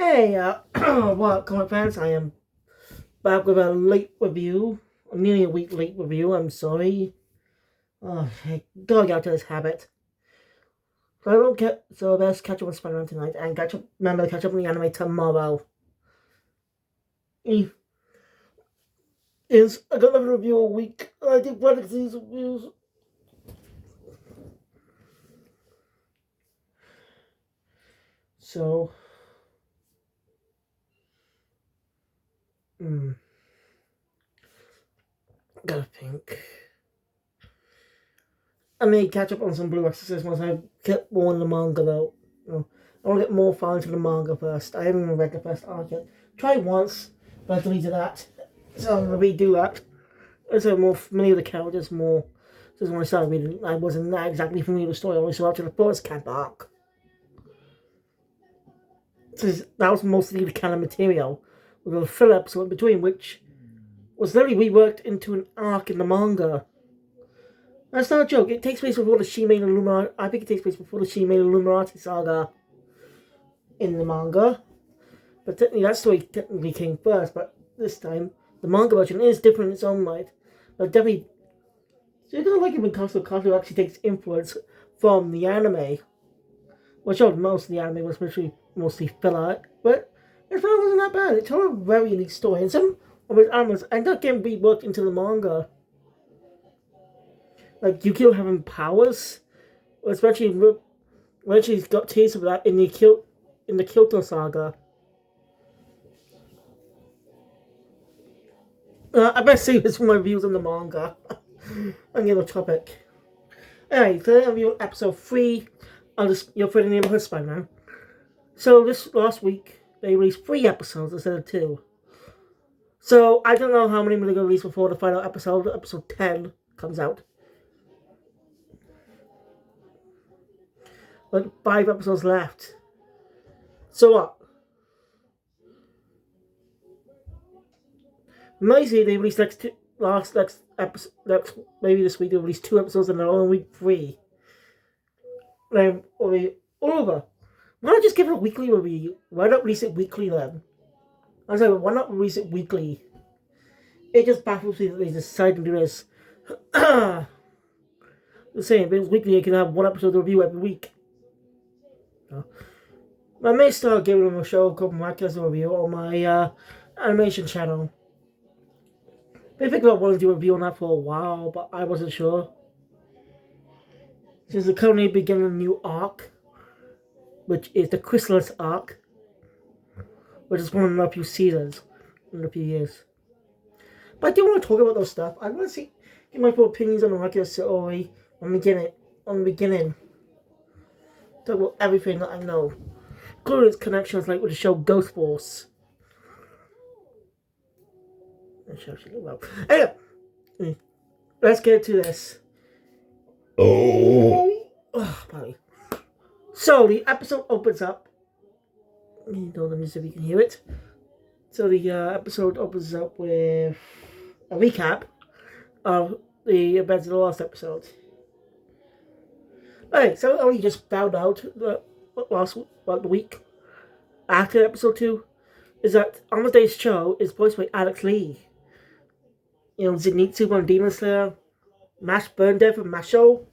Hey, what comic fans? I am back with a late review, nearly a week late review. I'm sorry. I gotta get out of this habit. So I don't get so let's catch up on Spider-Man tonight and remember to catch up on the anime tomorrow. E is I got another review a week. I did one of these reviews. So, gotta think. I may catch up on some Blue Exorcist once I get more in the manga though. I want to get more far into the manga first. I haven't even read the first arc yet. Tried once, but I deleted that. So I'm gonna redo that. As I'm more familiar with the characters more. Since when I started reading, I wasn't that exactly familiar with the story. I only saw up to the first camp arc. Since that was mostly the canon material, with a fill episode in between, which was literally reworked into an arc in the manga. That's not a joke. It takes place before the Shimei and Illuminati. I think it takes place before the Shimei and Illuminati saga in the manga. But technically, that story technically came first. But this time, the manga version is different in its own right. But definitely, so you don't like it when Kazu actually takes influence from the anime. Which most of the anime was mostly filler. But it really wasn't that bad. It told a very unique story. And some of its animals ended up getting reworked into the manga. Like Yukio having powers, especially when she's got taste of that in the Kyoto saga. I best save this for my views on the manga. On the other topic. Anyway, today I'm reviewing episode 3 of Your Friendly Neighborhood Spider-Man. So this last week they released 3 episodes instead of 2. So I don't know how many they're going to release before the final episode 10, comes out. But 5 episodes left. So what? Maybe they released next episode, maybe this week they release 2 episodes and they're on week 3. Then all over. Why not just give it a weekly review? Why not release it weekly then? I'm sorry, why not release it weekly? It just baffles me that they decided to do this. The same, if it was weekly, you can have 1 episode review every week. I may start giving them a show called Podcast Review on my animation channel. Been thinking about wanting to do a review on that for a while, but I wasn't sure. Since they're currently beginning a new arc, which is the Chrysalis arc, which is one of the few seasons in a few years. But I do want to talk about those stuff. I want to get my full opinions on the regular story on the beginning. Talk about everything that I know, including its connections, like with the show Ghost Force. Anyway, let's get to this. Buddy. So the episode opens up. Let me see if you can hear it. So the episode opens up with a recap of the events of the last episode. Alright, so we just found out the week after episode 2 is that Amadeus Cho is voiced by Alex Lee. You know, Zenitsu from Demon Slayer, Mash Burndeath from Masho.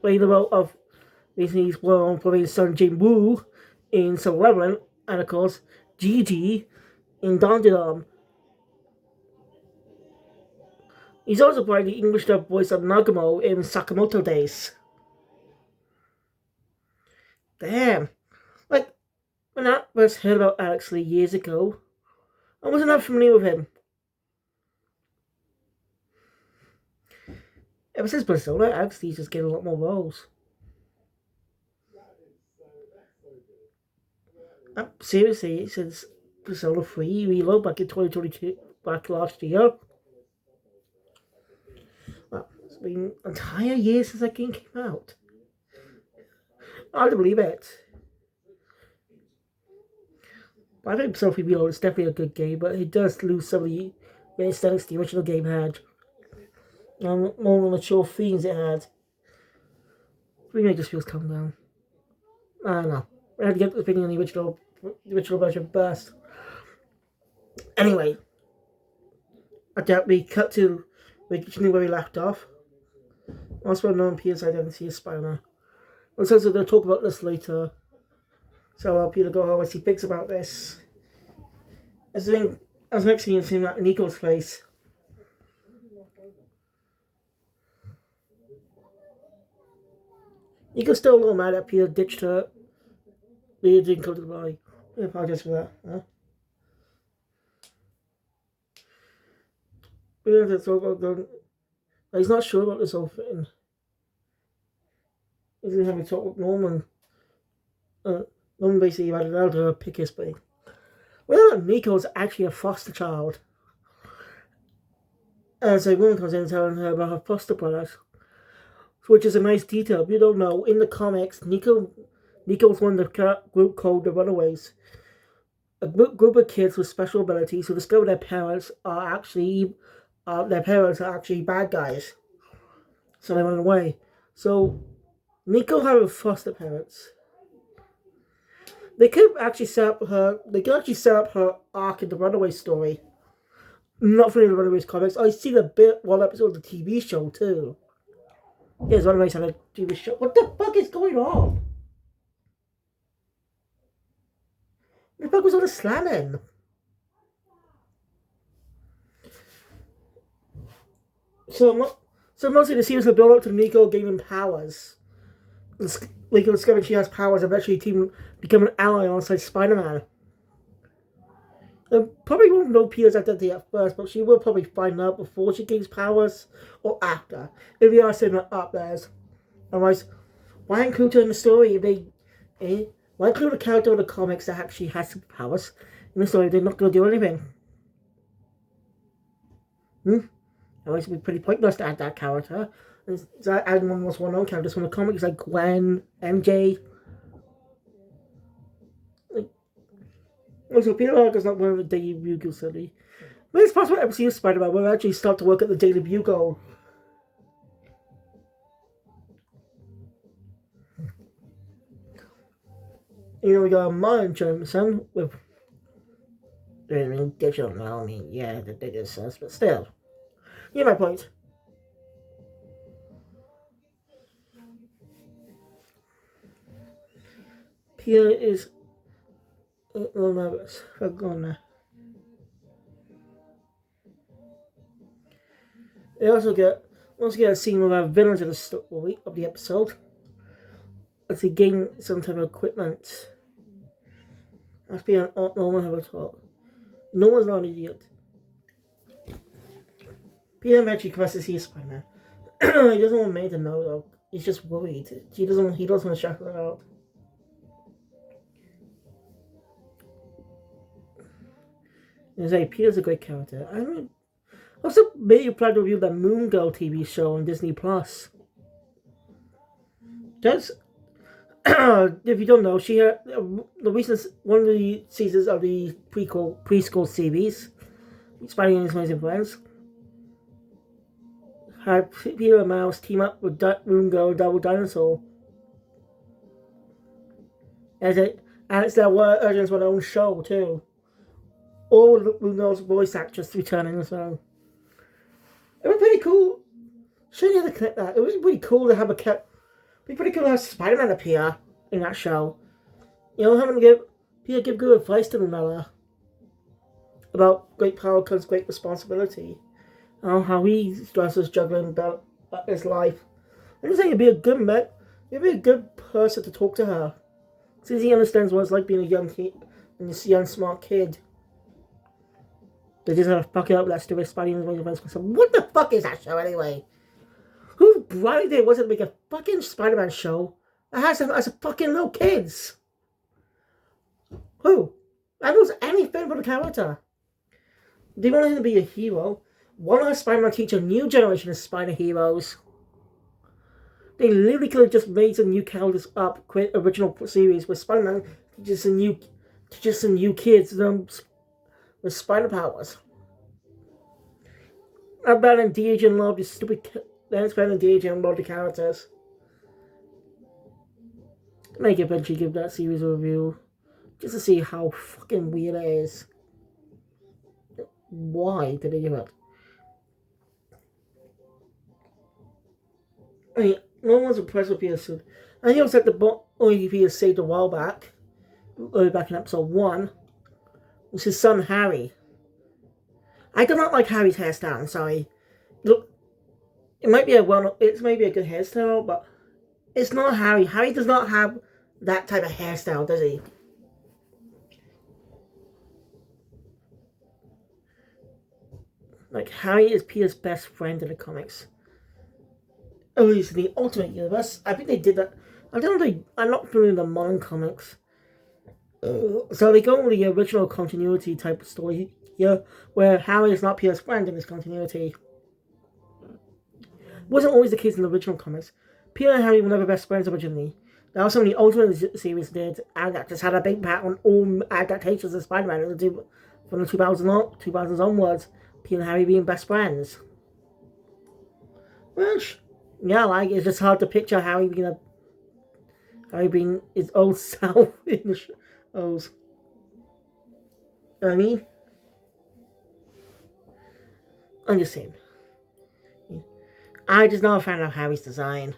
Playing the role of he's well known for his son Jin Woo in Solo Leveling, and of course Gigi in Dandadan. He's also playing the English dub voice of Nagumo in Sakamoto Days. Damn. Like, when I first heard about Alex Lee years ago, I wasn't that familiar with him. Ever since Persona, Alex Lee's just getting a lot more roles. Seriously, since Persona 3 Reload back in 2022, back last year. Well, it's been an entire year since that game came out. Hard to believe it. But I think Persona 3 Reload is definitely a good game, but it does lose some of the aesthetics the original game had. And more mature themes it had. Remake just feels calm down. I don't know. I had to get the opinion on the original version first. Anyway, I doubt we cut to originally where we left off. Also known Peter's identity as Spider-Man. And so they'll talk about this later. So Peter go home as he thinks about this. As next scene is him at Nico's place. Nico's still a little mad that Peter ditched her. Peter didn't come to the party. I apologize for that. Huh? He's not sure about this whole thing. He's gonna have a talk with Norman. Norman basically had an elder pick his brain. Well, Nico's actually a foster child. As a woman comes in telling her about her foster brothers, which is a nice detail. If you don't know, in the comics, Nico's one of the group called the Runaways. A group of kids with special abilities who discover their parents are actually bad guys. So they run away. So Nico have foster parents. They could actually set up her arc in the Runaway story. Not from the Runaways comics. I see one episode of the TV show too. Yes, Runaways had a TV show. What the fuck is going on? What the fuck was all the slamming? So mostly the series will build up to Nico gaining powers. Nico discovering she has powers, eventually become an ally alongside Spider-Man. Probably won't know Peter's identity at first, but she will probably find out before she gains powers or after. If we are setting it up there. Otherwise, why include her in the story? Why include a character in the comics that actually has some powers in the story? They're not going to do anything. Otherwise, it'd be pretty pointless to add that character. Adding one of the most well-known characters from the comics like Gwen, MJ. Also, Peter Parker's not wearing the Daily Bugle city. But it's possible ever see Spider-Man will actually start to work at the Daily Bugle. We got Martin Jameson with digital now. The biggest sense, but still. You get my point. Peter is a little nervous. I'm going there. They also get a scene with our villains of the story of the episode. As they gain some type of equipment. That's being no one have a talk. No one's not an idiot. Peter eventually confesses he's Spider-Man. He doesn't want May to know though. He's just worried. He doesn't want to shout her out. He's like, Peter's a great character. Also, maybe you plan to review that Moon Girl TV show on Disney Plus. If you don't know, she had one of the seasons of the preschool series, Spider-Man and Amazing Friends, had Peter and Miles team up with Moon Girl and Double Dinosaur. And it's their Urgent's one own show too. All of Moon Girl's voice actors returning as well. It was pretty cool. Shouldn't you have to connect that? It was pretty cool to have it'd be pretty cool to have Spider-Man appear in that show. Having Peter give good advice to Miller about great power comes great responsibility. How he stresses juggling about his life. I just think he'd be a good person to talk to her. Since he understands what it's like being a young smart kid. They just have to fuck it up with that stupid Spider-Man. What the fuck is that show anyway? Whose bright idea was it to make a fucking Spider-Man show that has a fucking little kids? Who? That was anything but a character. They want him to be a hero. Why not have Spider-Man teach a new generation of spider heroes? They literally could have just made some new characters up, create original series where Spider-Man teaches some new kids with spider powers. I'm bad in de-aging a lot of these stupid. Then it's better than de-aging a lot of the characters. I may eventually give that series a review just to see how fucking weird it is. Why did they give it? I mean, no one's impressed with Peterson. And he also said the only Peter saved a while back, back in episode 1, was his son Harry. I do not like Harry's hairstyle. I'm sorry. Look, it might be a good hairstyle, but it's not Harry. Harry does not have that type of hairstyle, does he? Like, Harry is Peter's best friend in the comics. At least in the Ultimate Universe. I think they did that. I'm not familiar with the modern comics. So they go with the original continuity type of story here, where Harry is not Peter's friend in this continuity. It wasn't always the case in the original comics. Peter and Harry were never best friends originally. There are so many Ultimate series did, and that just had a big impact on all adaptations of Spider-Man from the 2000s onwards. Peter and Harry being best friends. Which, yeah, like, it's just hard to picture Harry being his old self in the shows. You know what I mean? I'm just saying. I just not a fan of Harry's design.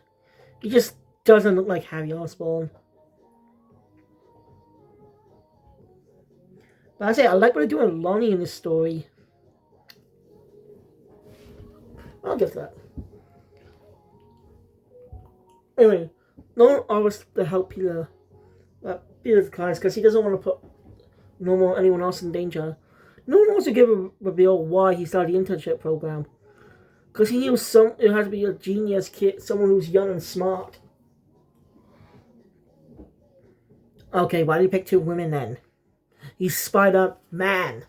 He just doesn't look like Harry Osborn. But I say, I like what they're doing with Lonnie in this story. I'll give that. Anyway, no one offers to help Peter's clients because he doesn't want to put anyone else in danger. No one wants to give a reveal why he started the internship program. Because he knew it had to be a genius kid, someone who's young and smart. Okay, why did he pick 2 women then? He's Spider-Man.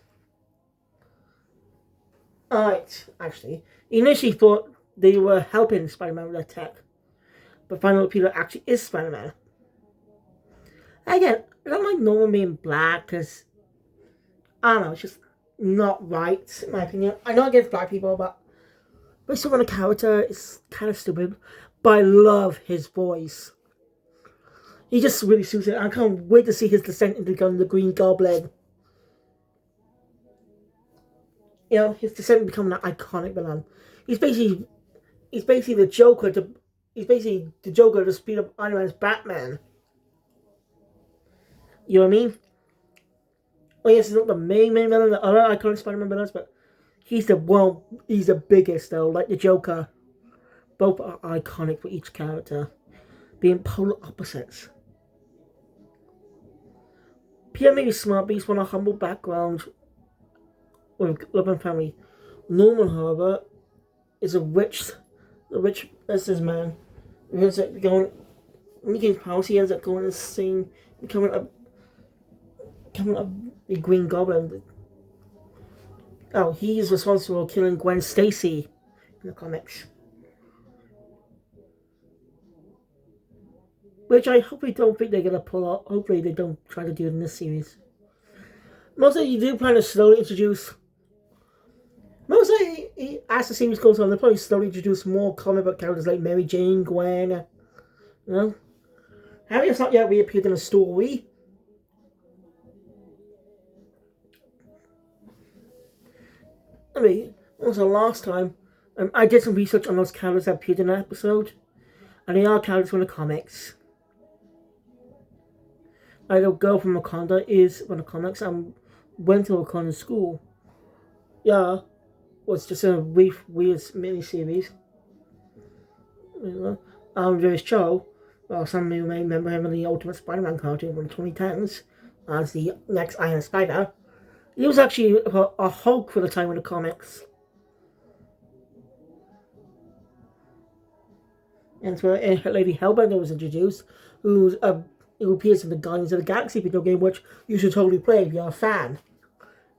Alright, actually. He initially thought they were helping Spider-Man with their tech. But finally Peter actually is Spider-Man. Again, I don't like Norman being black because, I don't know, it's just not right, in my opinion. I know against black people, but based on the character, it's kind of stupid. But I love his voice. He just really suits it. I can't wait to see his descent into becoming the Green Goblin. You know, his descent into becoming an iconic villain. He's basically the Joker to speed up Iron Man's Batman. You know what I mean? Well, yes, he's not the main villain, the other iconic Spider-Man villains, but he's the biggest though, like the Joker. Both are iconic for each character, being polar opposites. Peter may be smart, but he's from a humble background with a loving family. Norman, however, is a rich businessman. He ends up when he gains powers, he ends up going insane, becoming a Green Goblin. Oh, he's responsible for killing Gwen Stacy in the comics. Which I hopefully don't think they're going to pull out. Hopefully they don't try to do it in this series. Mostly you do plan to slowly introduce... Mostly, as the series goes on, they'll probably slowly introduce more comic book characters like Mary Jane, Gwen, you know? Harry has not yet reappeared in a story. I mean, also last time, I did some research on those characters that appeared in that episode. And they are characters from the comics. Like the girl from Wakanda is from the comics and went to Wakanda school. Yeah, was just a weird mini-series. There's Cho. Well, some of you may remember him in the Ultimate Spider-Man cartoon from the 2010s as the next Iron Spider. He was actually a Hulk for the time in the comics. And so Lady Hellbender was introduced, who appears in the Guardians of the Galaxy video game, which you should totally play if you're a fan.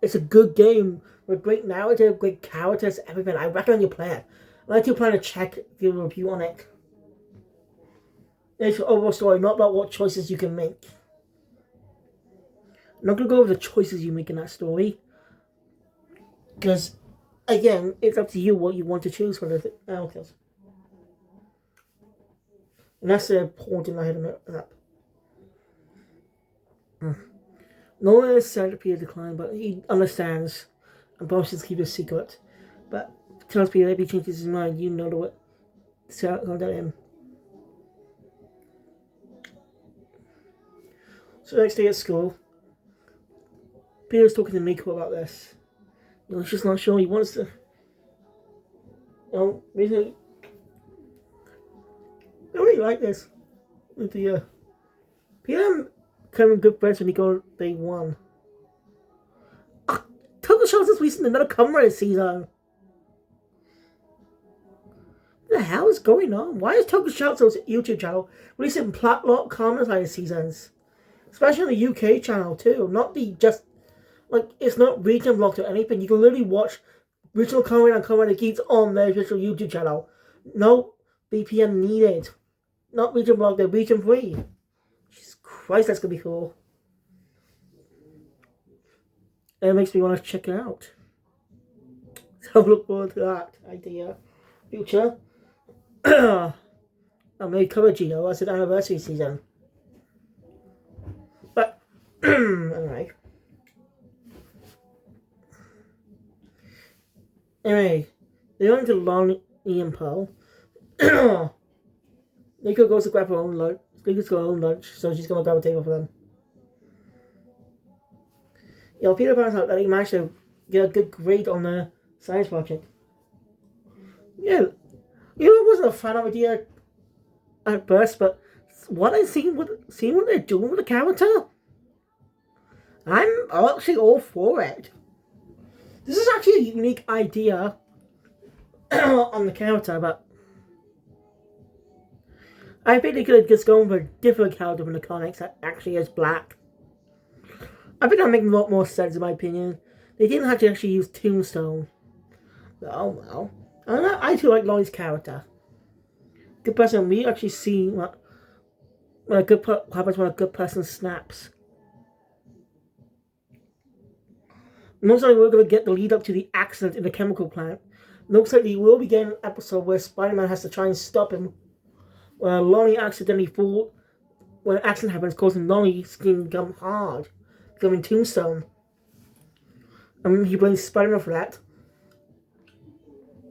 It's a good game with great narrative, great characters, everything. I recommend you play it. I'd like you plan to check the review on it. It's an overall story, not about what choices you can make. I'm not going to go over the choices you make in that story. Because, again, it's up to you what you want to choose for the characters. And that's the point in my head of that. No one is sad to Peter decline, but he understands and promises to keep it a secret. But tells Peter if he changes his mind, you know what Sarah gonna tell him. So the next day at school, Peter's talking to Miko about this. He's just not sure he wants to. Basically, I don't really like this. With the Peter becoming good friends when he got day one. Tokyo shows us recently another Kamen season. What the hell is going on? Why is Tokyo Shouto's YouTube channel releasing plot Kamen Rider seasons? Especially on the UK channel too. Not the just like it's not region blocked or anything. You can literally watch original Kamen Rider and Kamen Rider Geeks on their official YouTube channel. No VPN needed. Not region blocked, they're region free. Jesus Christ, that's gonna be cool. And it makes me want to check it out. So I look forward to that idea. Future. I may cover Geo as an anniversary season. But anyway. They're going to Lonnie and Pearl. Nico goes to grab her own lunch. Nico's got her own lunch, so she's gonna grab a table for them. Peter finds out that he managed to get a good grade on the science project. Yeah, it wasn't a fun idea at first, but what I seeing what they're doing with the character, I'm actually all for it. This is actually a unique idea on the character, but I think they could have just gone for a different character from the comics that actually is black. I think that makes a lot more sense in my opinion. They didn't have to actually use Tombstone. Oh well. I too like Lonnie's character. Good person. We actually see what happens when a good person snaps. Most likely we're going to get the lead up to the accident in the chemical plant. Looks like we will be getting an episode where Spider-Man has to try and stop him. Where Lonnie accidentally falls. When an accident happens, causing Lonnie's skin to become hard. Becoming Tombstone. And he blames Spider-Man for that.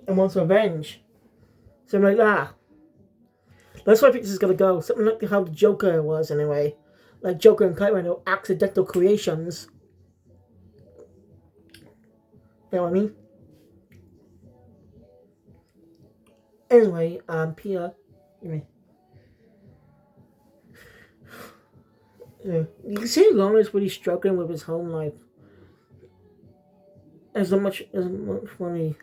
And wants revenge. Something like that. That's why I think this is going to go. Something like how the Joker was, anyway. Like Joker and Kite Rider, accidental creations. You know what I mean? Anyway, Peter. You can see Lonnie's really struggling with his home life. There's not much money.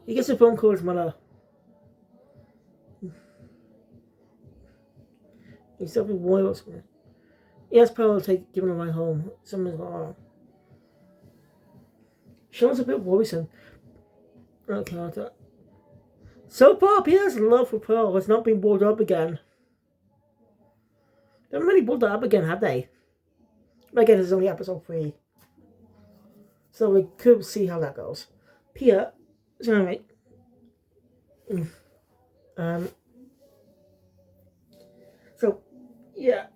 He gets a phone call with his mother. He's definitely worried about something. He has power to give him a ride home. Something's going on. Sean's a bit worrisome. Okay, so far, Peter's love for Pearl has not been brought up again. They haven't really brought that up again, have they? But again, it's only episode 3. So we could see how that goes. Peter, so anyway. So, yeah.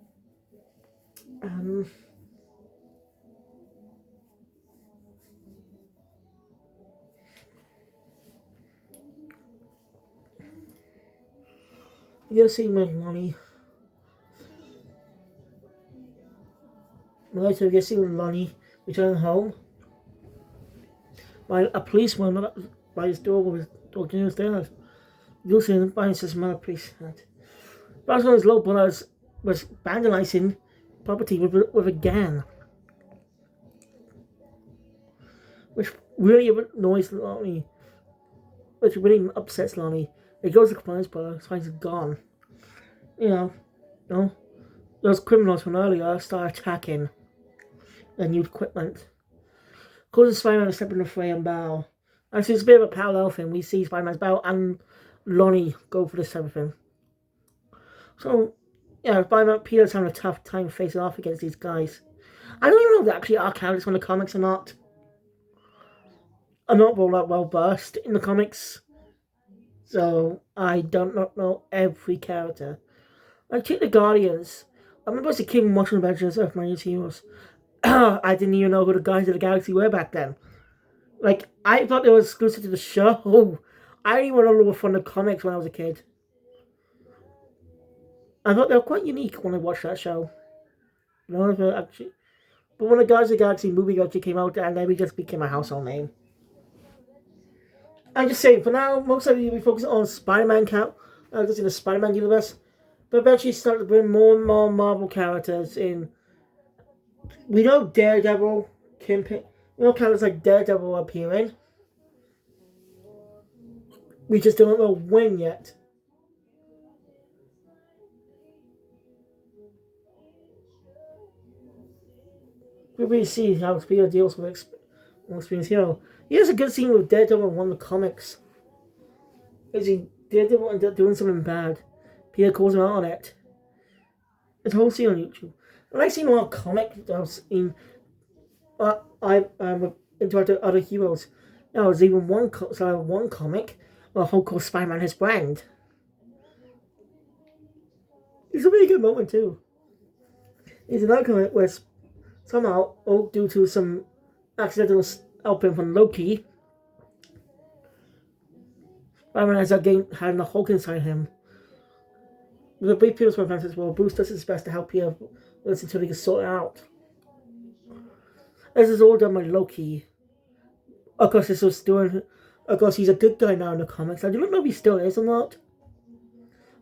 You'll see my Lonnie. Later, you see Lonnie returning home. By a policeman by his door with talking downstairs. You'll see him finds his mother police hat. But one of his little brothers was vandalizing property with a gun. Which really annoys Lonnie. Which really upsets Lonnie. He goes to the compliance box, finds it gone. Those criminals from earlier start attacking the new equipment. Causes Spider-Man to step in the fray and bow. Actually, it's a bit of a parallel thing. We see Spider-Man's bow and Lonnie go for this type of thing. So, yeah, Spider-Man, Peter's having a tough time facing off against these guys. I don't even know if they actually are characters from the comics or not. I'm not well versed in the comics. So, I don't know every character. Like, take the Guardians. I remember as a kid watching Avengers of My Heroes. I didn't even know who the Guardians of the Galaxy were back then. Like, I thought they were exclusive to the show. I didn't even know they were from the comics when I was a kid. I thought they were quite unique when I watched that show. No, actually, but when the Guardians of the Galaxy movie actually came out, and then it just became a household name. I'm just saying, for now, most of you will be focusing on Spider-Man just in the Spider-Man universe, but eventually start to bring more and more Marvel characters in. We know Daredevil, Kingpin, characters like Daredevil appearing. We just don't know when yet. We really see how Peter deals with Experience Hero. Here's a good scene with Daredevil in one of the comics. Is he Daredevil ended up doing something bad? Peter calls him out on it. It's a whole scene on YouTube. And I've seen a lot of comics in I've interacted with other heroes. Now there's even one comic where Hulk calls Spider-Man his friend. It's a really good moment too. There's another comic where somehow, due to some accidental helping from Loki, Spider-Man ends up having the Hulk inside him. With a brief period of events as well, Bruce does his best to help Peter until he can sort it out. This is all done by Loki. Of course, he's a good guy now in the comics. I don't know if he still is or not.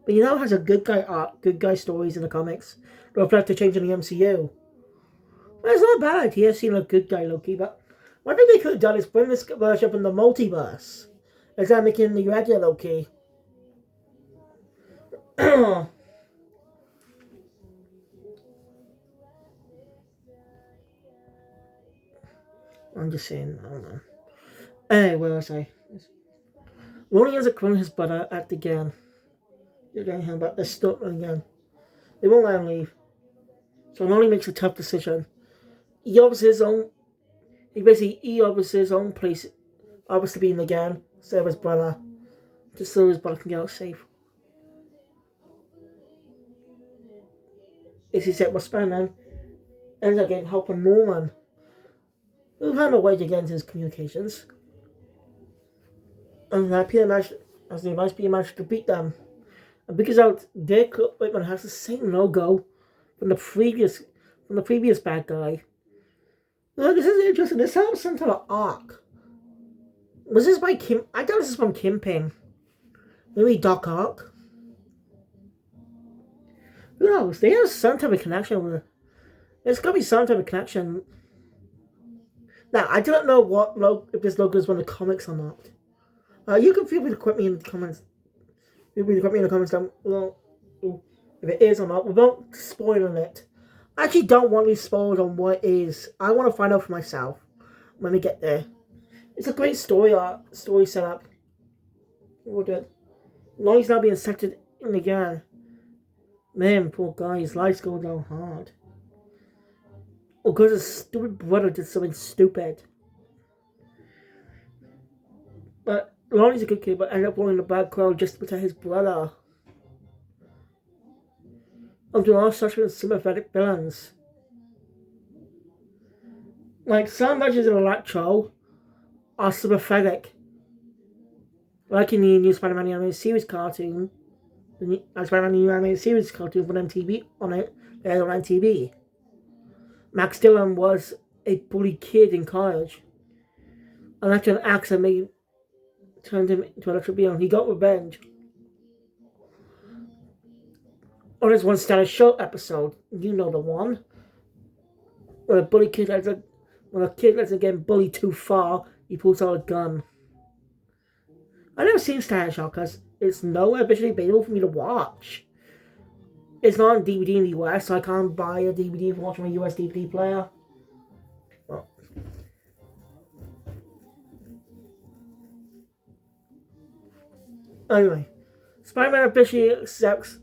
But he now has a good guy stories in the comics. They'll have to change in the MCU. Well, it's not a bad idea seeing a good guy Loki, but one thing they could have done is bring this version up in the multiverse. Instead of making the regular Loki. I'm just saying, I don't know. Hey, where was I? Ronnie ends up calling his brother at the gang. They're getting him back. They're stuck again. They won't let him leave. So Ronnie makes a tough decision. He offers his own place, obviously being the gang, instead of his brother, just so his brother can get out safe. As he said, Spider-Man ends up getting help from Norman, who found a way to get into his communications. And Peter managed to beat them. And because Dick Whitman has the same logo from the previous bad guy. Now, this is interesting. This sounds some type of arc. Was this by Kim? I thought this is from Kingpin. Maybe Doc Ock. Who knows? They have some type of connection with it. There's got to be some type of connection. Now, I don't know if this logo is one of the comics or not. You can feel free to quote me in the comments. Feel free to quote me in the comments down below if it is or not, without spoiling it. I actually don't want to be spoiled on what it is. I want to find out for myself when we get there. It's a great story setup. We'll do it. Lonnie's now being accepted in again. Man, poor guy, his life's going down hard. Because his stupid brother did something stupid. But Lonnie's a good kid, but ended up going in the bad crowd just to protect his brother. Until all such sympathetic villains. Like, some versions of Electro are sympathetic. Like in the new Spider-Man animated series cartoon. The Spider-Man new animated series cartoon from MTV on MTV. Max Dillon was a bullied kid in college. And after an accident turned him into Electro Beyond, he got revenge. On his One Status Show episode, you know the one, where a kid lets him get bullied too far, he pulls out a gun. I've never seen Status Show because it's nowhere visually available for me to watch. It's not on DVD in the US, so I can't buy a DVD and watch my US DVD player. Well. Anyway, Spider-Man officially accepts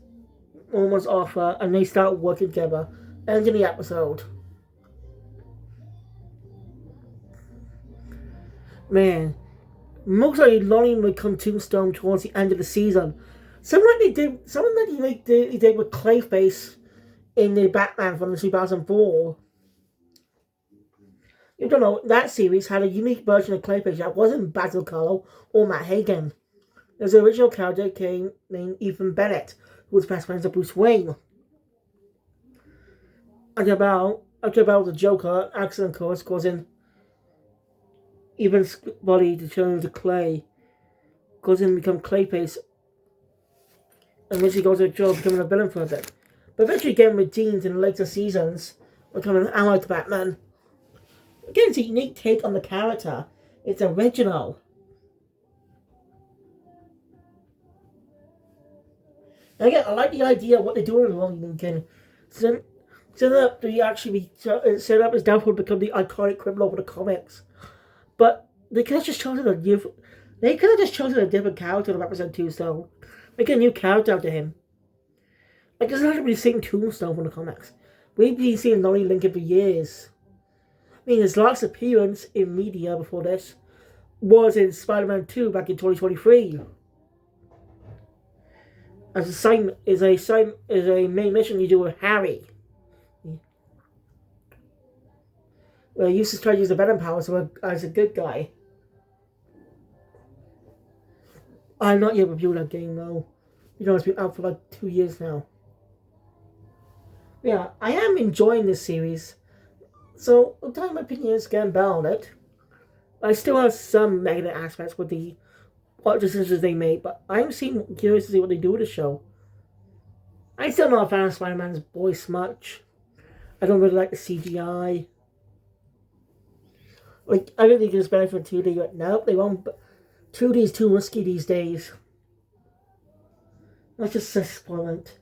Norman's offer and they start working together, ending the episode. Man, most likely Lonnie would become Tombstone towards the end of the season. Something like they did with Clayface in the Batman from the 2004. You don't know, that series had a unique version of Clayface that wasn't Basil Karlo or Matt Hagen. There's an original character named Ethan Bennett, who was best friends with Bruce Wayne. After about the Joker accident, of course, causing Ethan's body to turn into clay, causing him to become Clayface, and when he goes to jail, becoming a villain for a bit. But eventually getting redeemed in the later seasons, becoming an ally to Batman. Again, it's a unique take on the character. It's original. And again, I like the idea of what they're doing with Ron Lincoln. Set up as Deadpool to become the iconic criminal of the comics. But they could have just chosen a different character to represent Tombstone. Make a new character out of him. Like, it doesn't have to be the same Tombstone from the comics. We've been seeing Lonnie Lincoln for years. I mean, his last appearance in media before this was in Spider-Man 2 back in 2023. As a main mission you do with Harry. Where he used to try to use the Venom powers as a good guy. I'm not yet reviewed that game though. You know, it's been out for like 2 years now. Yeah, I am enjoying this series. So, I'll tell you my opinions again about it. I still have some negative aspects with what decisions they made, but I'm curious to see what they do with the show. I'm still not a fan of Spider-Man's voice much. I don't really like the CGI. Like, I don't think it's better for 2D, but nope, they won't. 2D is too risky these days. That's just a disappointment.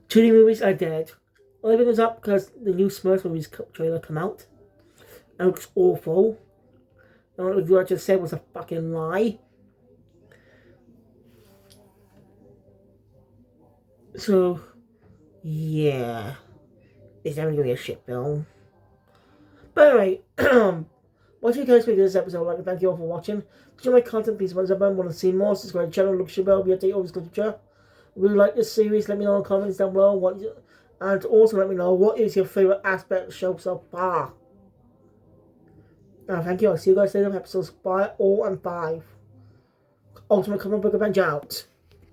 2D movies are dead. Only thing is up because the new Smurfs movies trailer come out. It looks awful. And what I just said was a fucking lie. So, yeah. It's never gonna be a shit film. But anyway, what do you guys think of this episode? I'd like to thank you all for watching. If you like my content, please want to see more, subscribe to the channel, look at the bell, be updated always culture. Really like this series, let me know in the comments down below and also let me know what is your favourite aspect of the show so far. Now thank you, I'll see you guys later in episodes 4 and 5. Ultimate Comic Book Avenger out.